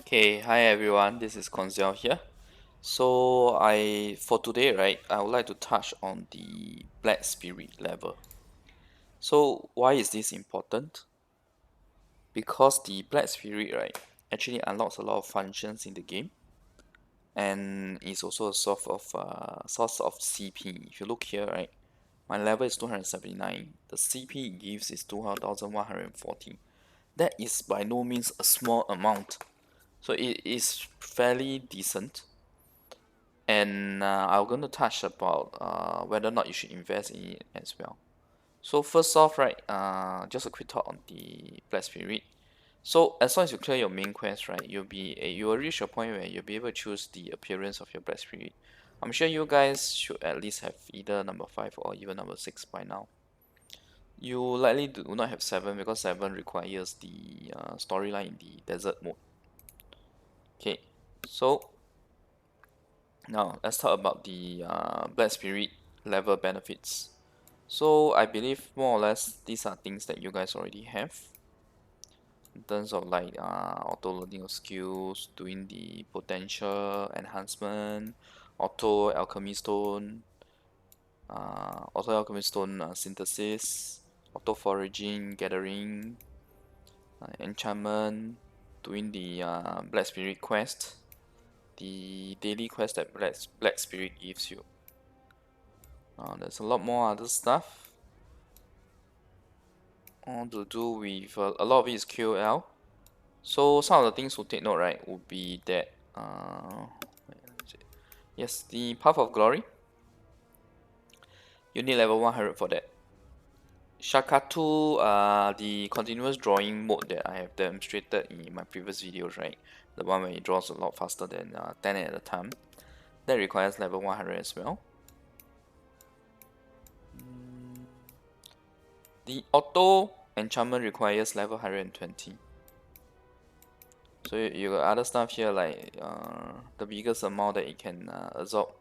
Okay, hi everyone, this is Koinzell here. For today, right, I would like to touch on the Black Spirit level. So why is this important? Because the Black Spirit, right, actually unlocks a lot of functions in the game, and is also a source of CP. If you look here, right, my level is 279. The CP it gives is 2140. That is by no means a small amount. So it is fairly decent. And I'm going to touch about whether or not you should invest in it as well. So first off, right, just a quick talk on the Black Spirit. So as long as you clear your main quest, right, you will reach a point where you'll be able to choose the appearance of your Black Spirit. I'm sure you guys should at least have either number 5 or even number 6 by now. You likely do not have 7 because 7 requires the storyline in the desert mode. Okay, so now let's talk about the Black Spirit level benefits. So I believe more or less these are things that you guys already have in terms of like auto learning of skills, doing the potential enhancement, auto alchemy stone synthesis, auto foraging, gathering, enchantment, doing the Black Spirit quest, the daily quest that Black Spirit gives you. There's a lot more other stuff to do with a lot of it is QL. So some of the things to take note, right, would be that yes, the Path of Glory. You need level 100 for that. Shakatu, the continuous drawing mode that I have demonstrated in my previous videos, right? The one where it draws a lot faster than 10 at a time. That requires level 100 as well. The auto enchantment requires level 120. So you got other stuff here like the biggest amount that it can absorb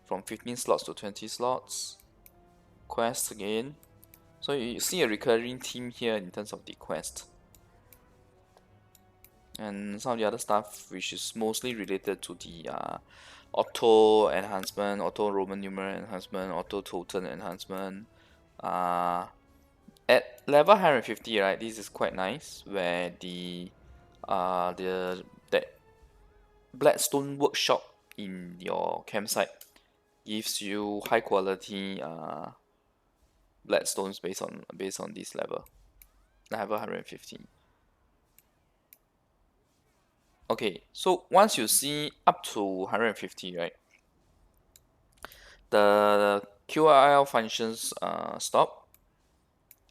from 15 slots to 20 slots. Quests again. So you see a recurring theme here in terms of the quest. And some of the other stuff which is mostly related to the auto enhancement, auto Roman numeral enhancement, auto totem enhancement. At level 150, right, this is quite nice where that Blackstone workshop in your campsite gives you high quality Blackstones based on this level 150. Okay, so once you see up to 150, right, the QRL functions stop,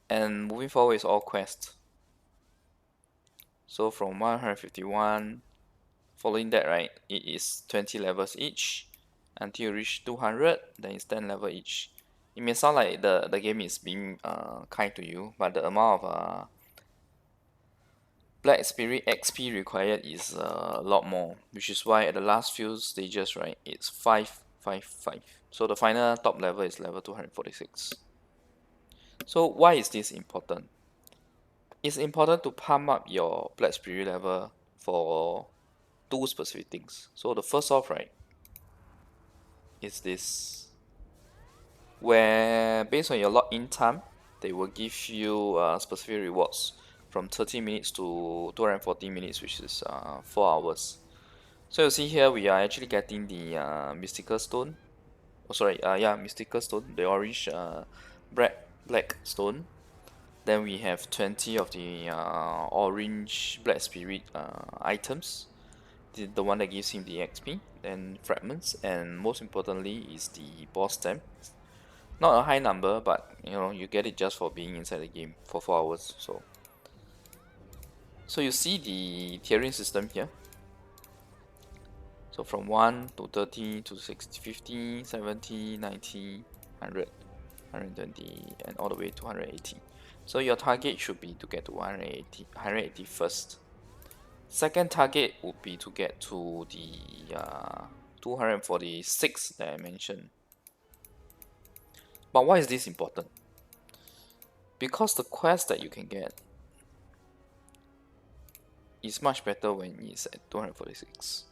and moving forward is all quests. So from 151, following that, right, it is 20 levels each until you reach 200, then it's 10 level each. It may sound like the game is being kind to you, but the amount of Black Spirit XP required is a lot more, which is why at the last few stages, right, it's 555. So the final top level is level 246. So why is this important? It's important to pump up your Black Spirit level for two specific things. So the first off, right, is this, where based on your login time, they will give you specific rewards from 30 minutes to 240 minutes, which is 4 hours. So you see here, we are actually getting the mystical stone. Oh, sorry, yeah, mystical stone, the orange black stone. Then we have 20 of the orange black spirit items. The one that gives him the XP, then fragments, and most importantly is the boss stamp. Not a high number, but you get it just for being inside the game for 4 hours. So you see the tiering system here. So from 1 to 30 to 60, 50, 70, 90, 100, 120, and all the way to 180. So your target should be to get to 180 first. Second target would be to get to the 246 that I mentioned. But why is this important? Because the quest that you can get is much better when it's at 246.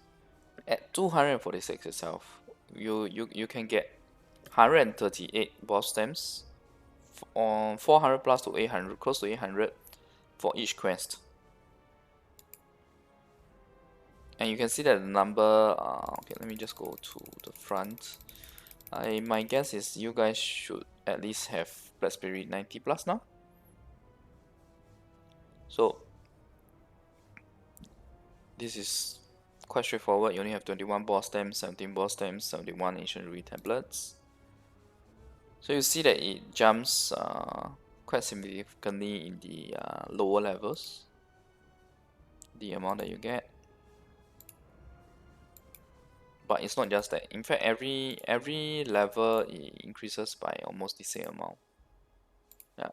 At 246 itself, you can get 138 boss stamps on 400 plus to 800, close to 800 for each quest. And you can see that the number, okay, let me just go to the front. My guess is you guys should at least have Black Spirit 90 plus now. So this is quite straightforward. You only have 21 boss stamps, 17 boss stamps, 71 ancient ruin tablets. So you see that it jumps quite significantly in the lower levels, the amount that you get. But it's not just that. In fact, every level it increases by almost the same amount. Yeah.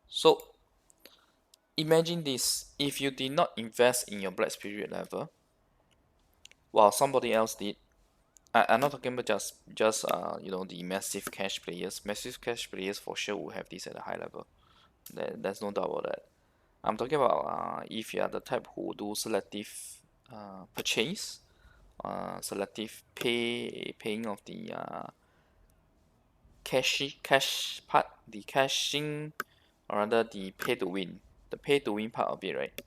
So imagine this: if you did not invest in your Black Spirit level, while somebody else did. I'm not talking about just you know, the massive cash players. Massive cash players for sure will have this at a high level. There's no doubt about that. I'm talking about if you are the type who do selective purchase, selective paying of the cash part, the cashing, or rather the pay to win part of it, right?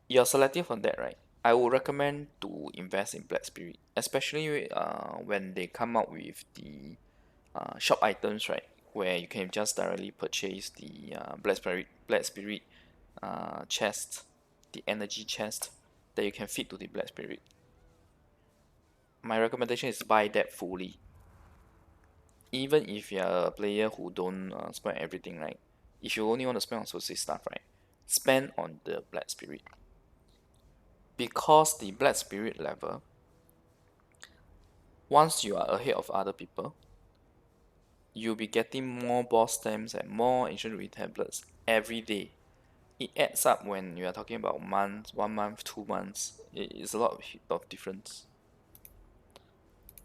You're selective on that, right? I would recommend to invest in Black Spirit, especially when they come out with the shop items, right? Where you can just directly purchase the Black Spirit chest, the energy chest that you can fit to the Black Spirit. My recommendation is buy that fully. Even if you're a player who don't spend everything, right? If you only want to spend on specific stuff, right? Spend on the Black Spirit. Because the Black Spirit level, once you are ahead of other people, you'll be getting more boss stamps and more ancient ruin tablets every day. It adds up when you are talking about months, 1 month, 2 months. It is a lot of difference.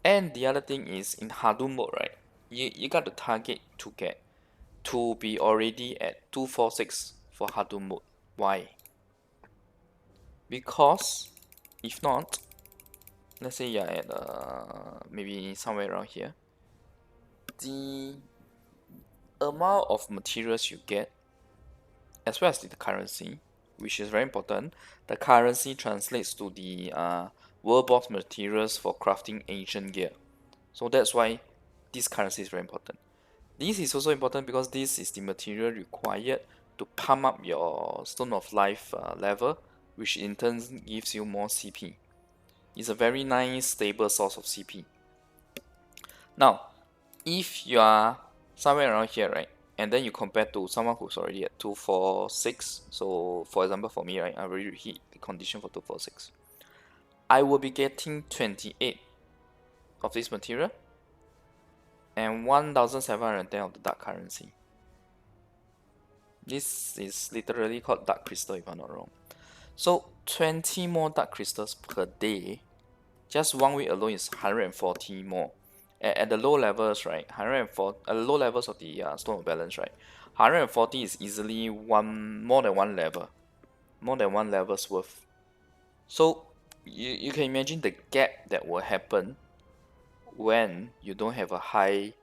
And the other thing is in Hadou mode, right? You got to target to be already at 246 for Hadou mode. Why? Because if not, let's say you're at maybe somewhere around here, the amount of materials you get, as well as the currency, which is very important, the currency translates to the world boss materials for crafting ancient gear. So that's why this currency is very important. This is also important because this is the material required to pump up your Stone of Life level, which in turn gives you more CP. It's a very nice stable source of CP. Now, if you are somewhere around here, right, and then you compare to someone who's already at 246, so for example for me, right, I already hit the condition for 246, I will be getting 28 of this material and 1710 of the dark currency. This is literally called dark crystal if I'm not wrong. So 20 more dark crystals per day, just 1 week alone is 140 more. At the low levels, right, 104 at the low levels of the Stone of Balance, right, 140 is easily more than one level's worth. So you can imagine the gap that will happen when you don't have a high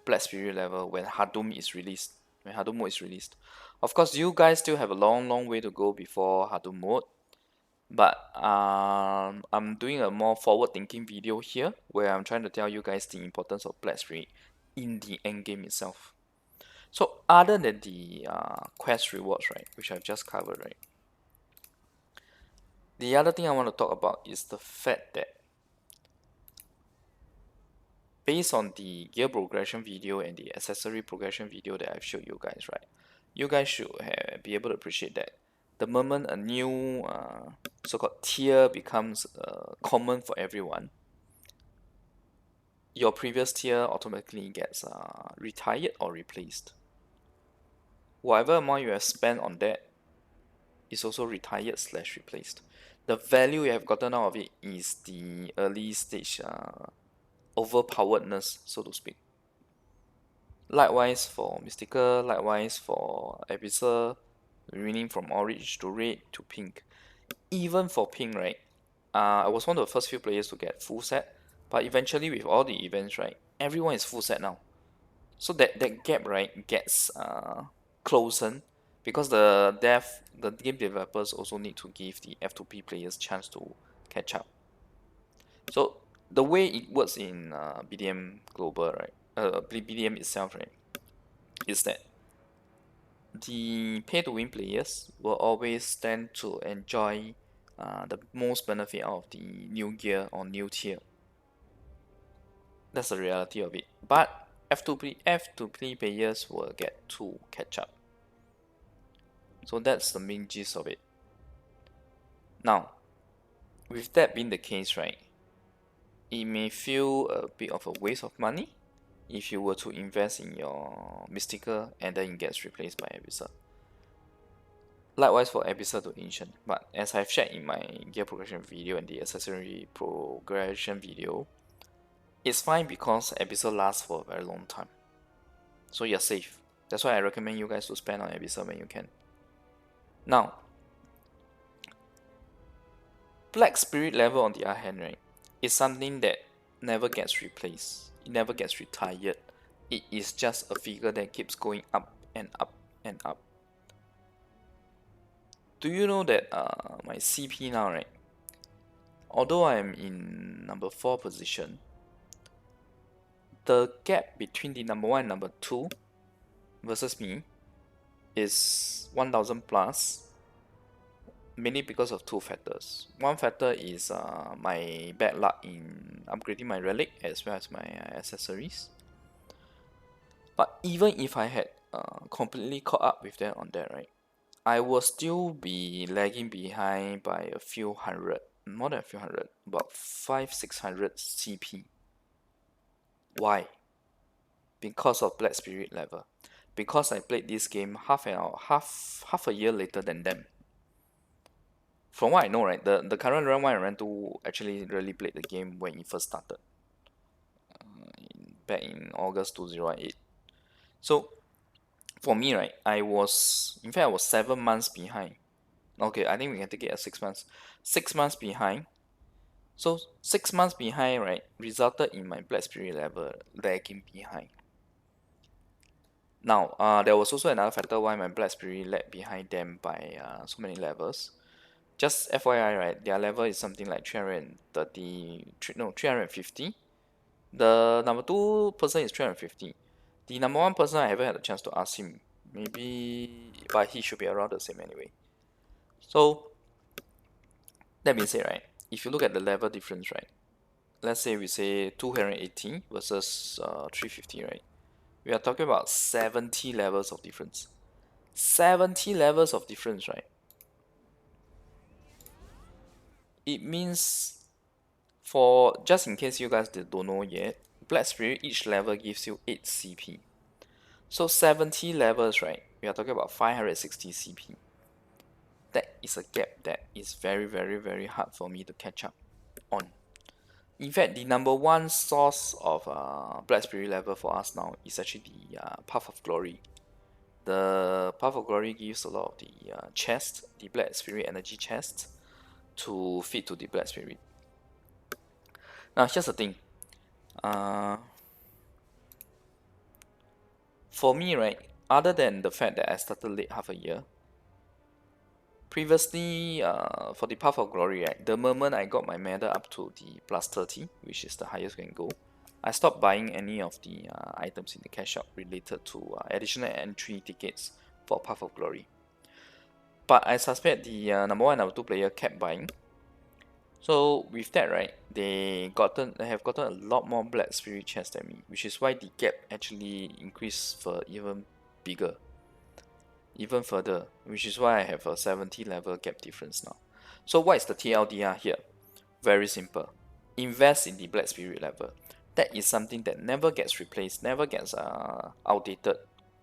Black Spirit level when Hadum is released. When Hadum mode is released. Of course, you guys still have a long way to go before Hadum mode. But I'm doing a more forward-thinking video here where I'm trying to tell you guys the importance of Black Spirit in the endgame itself. So other than the quest rewards, right, which I've just covered, right, the other thing I want to talk about is the fact that based on the gear progression video and the accessory progression video that I've showed you guys, right, you guys should be able to appreciate that the moment a new so-called tier becomes common for everyone, your previous tier automatically gets retired or replaced. Whatever amount you have spent on that is also retired slash replaced. The value you have gotten out of it is the early stage overpoweredness, so to speak. Likewise for Mystical, likewise for Abyssal, meaning from orange to red to pink. Even for pink, right, I was one of the first few players to get full set, but eventually with all the events, right, everyone is full set now. So that gap, right, gets closer because the game developers also need to give the F2P players chance to catch up. So the way it works in BDM Global, right, BDM itself, right, is that the pay-to-win players will always tend to enjoy the most benefit out of the new gear or new tier. That's the reality of it. But F2P players will get to catch up. So that's the main gist of it. Now, with that being the case, right, it may feel a bit of a waste of money if you were to invest in your mystical and then it gets replaced by Abyssal. Likewise for Abyssal to Ancient, but as I've shared in my gear progression video and the accessory progression video, it's fine because Abyssal lasts for a very long time. So you're safe. That's why I recommend you guys to spend on Abyssal when you can. Now, Black Spirit level on the other hand, right, is something that never gets replaced. It never gets retired. It is just a figure that keeps going up and up and up. Do you know that my CP now, right? Although I am in number 4 position, the gap between the number 1 and number 2 versus me is 1000 plus, mainly because of two factors. One factor is my bad luck in upgrading my relic as well as my accessories. But even if I had completely caught up with that on that, right, I will still be lagging behind by a few hundred, more than a few hundred, about 500-600 CP. Why? Because of Black Spirit level. Because I played this game half a year later than them. From what I know, right, the current rank 1 and rank 2 actually really played the game when it first started, back in August 2018. So for me, right, I was 7 months behind. Okay, I think we can take it as 6 months. 6 months behind. So 6 months behind, right, resulted in my Black Spirit level lagging behind. Now, there was also another factor why my Black Spirit lagged behind them by so many levels. Just FYI, right, their level is something like 350. The number 2 person is 350. The number 1 person, I haven't had a chance to ask him. Maybe, but he should be around the same anyway. So, that being said, right, if you look at the level difference, right, let's say we say 280 versus 350, right, we are talking about 70 levels of difference. 70 levels of difference, right? It means, for just in case you guys don't know yet, Black Spirit each level gives you 8 CP. So 70 levels, right? We are talking about 560 CP. That is a gap that is very, very, very hard for me to catch up on. In fact, the number 1 source of Black Spirit level for us now is actually the Path of Glory. The Path of Glory gives a lot of the chest, the Black Spirit energy chest, to feed to the Black Spirit. Now, here's the thing. For me, right, other than the fact that I started late half a year, previously, for the Path of Glory, right, the moment I got my medal up to the plus 30, which is the highest we can go, I stopped buying any of the items in the cash shop related to additional entry tickets for Path of Glory. But I suspect the number 1 and number 2 player kept buying. So with that, right, they have gotten a lot more Black Spirit chests than me, which is why the gap actually increased for even bigger, even further, which is why I have a 70 level gap difference now. So what is the TLDR here? Very simple. Invest in the Black Spirit level. That is something that never gets replaced, never gets outdated.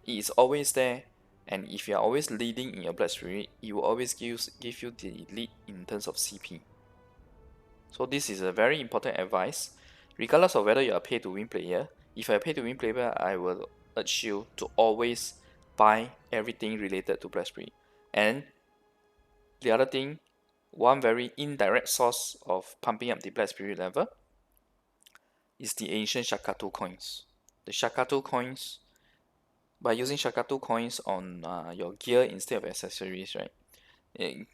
It is always there, and if you are always leading in your Black Spirit, it will always give you the lead in terms of CP. So this is a very important advice. Regardless of whether you're a pay-to-win player, if you're a pay-to-win player, I will urge you to always buy everything related to Black Spirit. And the other thing, one very indirect source of pumping up the Black Spirit level is the ancient Shakatu coins. The Shakatu coins, by using Shakatu coins on your gear instead of accessories, right?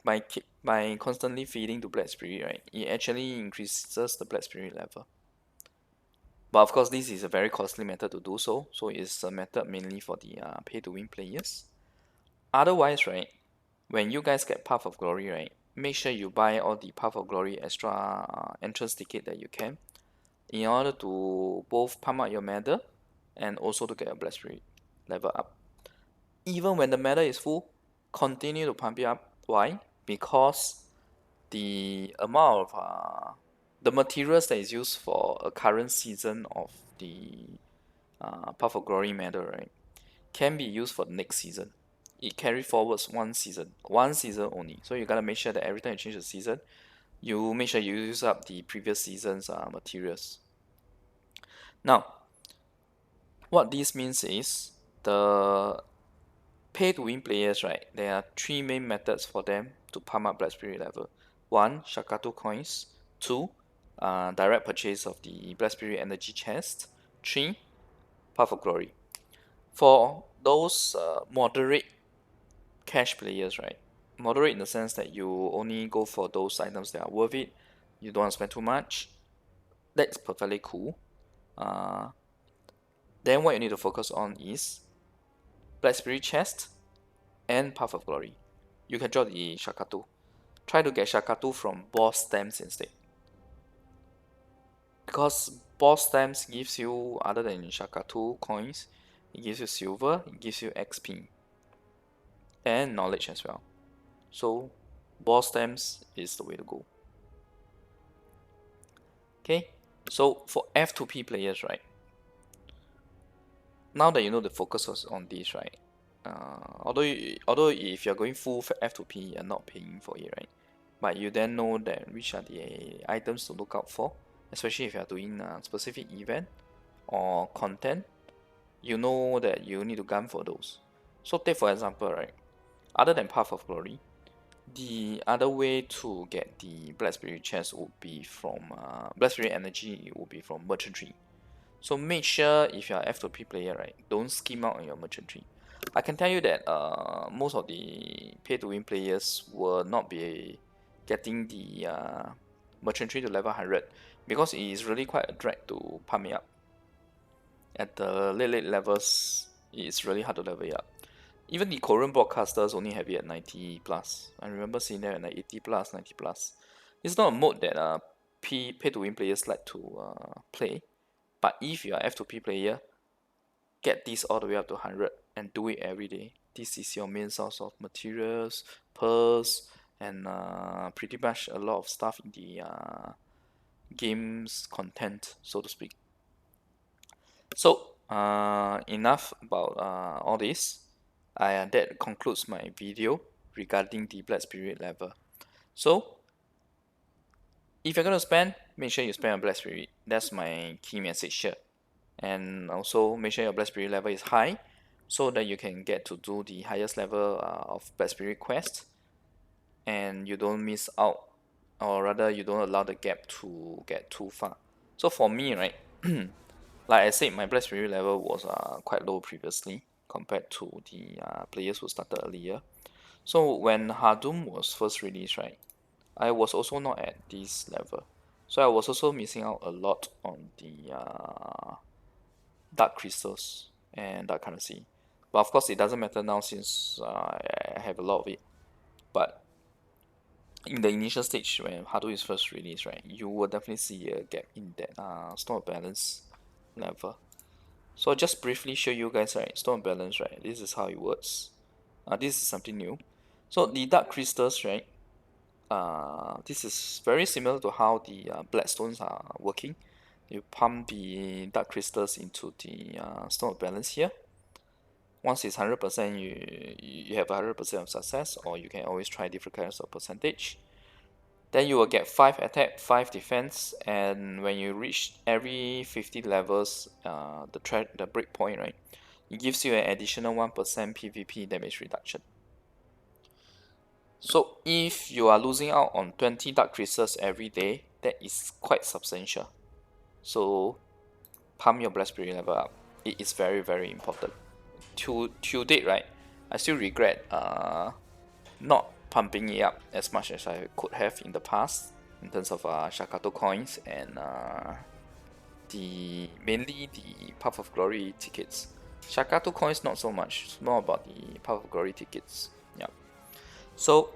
By constantly feeding to Black Spirit, right, it actually increases the Black Spirit level. But of course, this is a very costly method to do so. So it's a method mainly for the pay-to-win players. Otherwise, right, when you guys get Path of Glory, right, make sure you buy all the Path of Glory extra entrance ticket that you can, in order to both pump up your medal and also to get your Black Spirit level up. Even when the medal is full, continue to pump it up. Why? Because the amount of the materials that is used for a current season of the Path of Glory medal, right, can be used for the next season. It carry forwards one season only. So you gotta make sure that every time you change the season, you make sure you use up the previous season's materials. Now, what this means is the pay to win players, right? There are three main methods for them to pump up Black Spirit level. One, Shakatu coins. Two, direct purchase of the Black Spirit energy chest. Three, Path of Glory. For those moderate cash players, right? Moderate in the sense that you only go for those items that are worth it. You don't want to spend too much. That's perfectly cool. Uh, then what you need to focus on is Black Spirit chest and Path of Glory. You can draw the Shakatu. Try to get Shakatu from boss stamps instead. Because boss stamps gives you, other than Shakatu coins, it gives you silver, it gives you XP, and knowledge as well. So boss stamps is the way to go. Okay, so for F2P players, right? Now that you know the focus was on this, right? Although if you're going full F2P, you're not paying for it, right? But you then know that which are the items to look out for, especially if you are doing a specific event or content. You know that you need to gun for those. So take for example, right? Other than Path of Glory, the other way to get the Black Spirit chest would be from Black Spirit energy would be from merchantry. So make sure if you're F2P player, right, don't skim out on your merchantry. I can tell you that most of the pay-to-win players will not be getting the merchantry to level 100 because it is really quite a drag to pump me up. At the late levels, it's really hard to level it up. Even the Korean broadcasters only have it at 90 plus. I remember seeing them at like 80 plus, 90 plus. It's not a mode that pay-to-win players like to play. But if you are F2P player, get this all the way up to 100 and do it every day. This is your main source of materials, pearls, and pretty much a lot of stuff in the game's content, so to speak. So, enough about all this. That concludes my video regarding the Black Spirit level. So, if you're gonna spend, make sure you spend on Black Spirit. That's my key message here. And also make sure your Black Spirit level is high so that you can get to do the highest level of Black Spirit quest and you don't miss out, or rather you don't allow the gap to get too far. So for me, right, like I said, my Black Spirit level was quite low previously compared to the players who started earlier. So when Hardum was first released, right, I was also not at this level. So I was also missing out a lot on the dark crystals and dark currency. But of course, it doesn't matter now since I have a lot of it. But in the initial stage when Hado is first released, right, you will definitely see a gap in that store balance level. So I'll just briefly show you guys, right, store balance, right, this is how it works. This is something new. So the dark crystals, right, this is very similar to how the black stones are working. You pump the dark crystals into the stone of balance here. Once it's 100%, you have 100% of success, or you can always try different kinds of percentage. Then you will get 5 attack, 5 defense, and when you reach every 50 levels, the break point, right, it gives you an additional 1% PvP damage reduction. So if you are losing out on 20 dark crystals every day, that is quite substantial. So pump your black spirit level up. It is very, very important. To date, right, I still regret not pumping it up as much as I could have in the past in terms of Shakato coins and mainly the Path of Glory tickets. Shakato coins not so much. It's more about the Path of Glory tickets. Yeah. So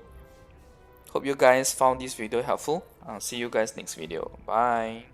hope you guys found this video helpful. I'll see you guys next video. Bye.